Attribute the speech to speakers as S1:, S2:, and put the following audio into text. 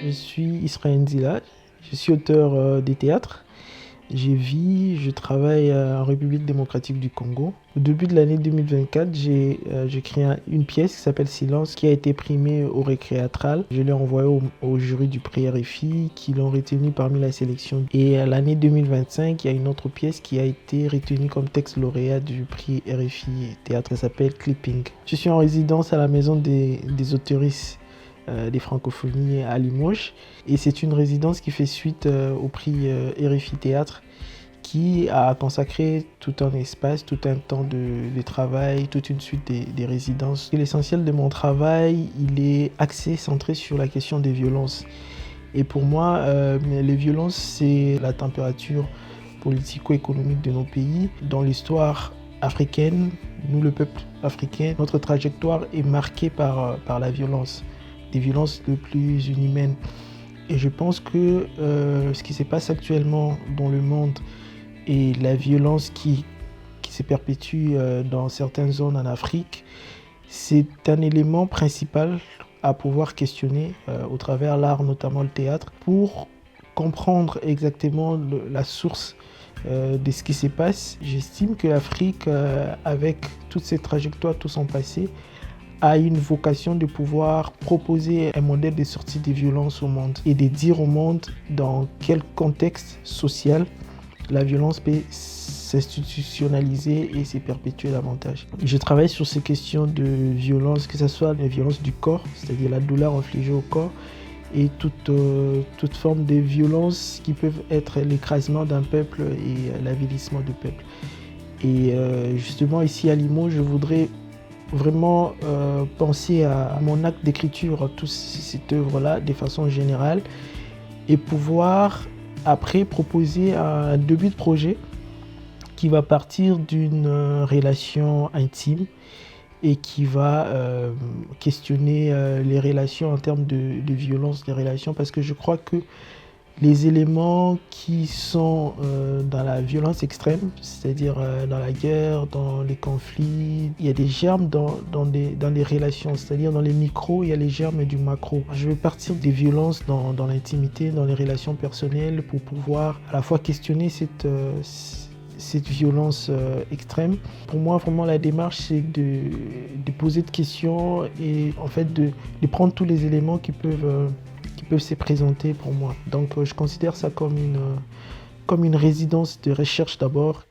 S1: Je suis Israël Nzila, je suis auteur des théâtres. Je travaille en République démocratique du Congo. Au début de l'année 2024, j'ai créé une pièce qui s'appelle Silence, qui a été primée au Récréatral. Je l'ai envoyée au jury du prix RFI, qui l'ont retenu parmi la sélection. Et à l'année 2025, il y a une autre pièce qui a été retenue comme texte lauréat du prix RFI Théâtre, qui s'appelle Clipping. Je suis en résidence à la maison des autoristes des francophonies à Limoges. Et c'est une résidence qui fait suite au prix RFI Théâtre, qui a consacré tout un espace, tout un temps de travail, toute une suite des résidences. L'essentiel de mon travail, il est axé, centré sur la question des violences. Et pour moi, les violences, c'est la température politico-économique de nos pays. Dans l'histoire africaine, nous, le peuple africain, notre trajectoire est marquée par la violence, des violences les plus inhumaines. Et je pense que ce qui se passe actuellement dans le monde et la violence qui se perpétue dans certaines zones en Afrique, c'est un élément principal à pouvoir questionner au travers l'art, notamment le théâtre, pour comprendre exactement la source de ce qui se passe. J'estime que l'Afrique, avec toutes ses trajectoires, tout son passé, a une vocation de pouvoir proposer un modèle de sortie des violences au monde et de dire au monde dans quel contexte social la violence peut s'institutionnaliser et se perpétuer davantage. Je travaille sur ces questions de violence, que ce soit la violence du corps, c'est-à-dire la douleur infligée au corps, et toute forme de violence qui peuvent être l'écrasement d'un peuple et l'avilissement du peuple. Et justement ici à Limoges, je voudrais vraiment penser à mon acte d'écriture, à toute cette œuvre-là de façon générale, et pouvoir après proposer un début de projet qui va partir d'une relation intime et qui va questionner les relations en termes de violence des relations, parce que je crois que les éléments qui sont dans la violence extrême, c'est-à-dire dans la guerre, dans les conflits, il y a des germes dans les relations, c'est-à-dire dans les micros, il y a les germes du macro. Je vais partir des violences dans l'intimité, dans les relations personnelles, pour pouvoir à la fois questionner cette violence extrême. Pour moi, vraiment, la démarche, c'est de poser des questions et en fait de prendre tous les éléments qui peuvent se présenter pour moi. Donc je considère ça comme une résidence de recherche d'abord.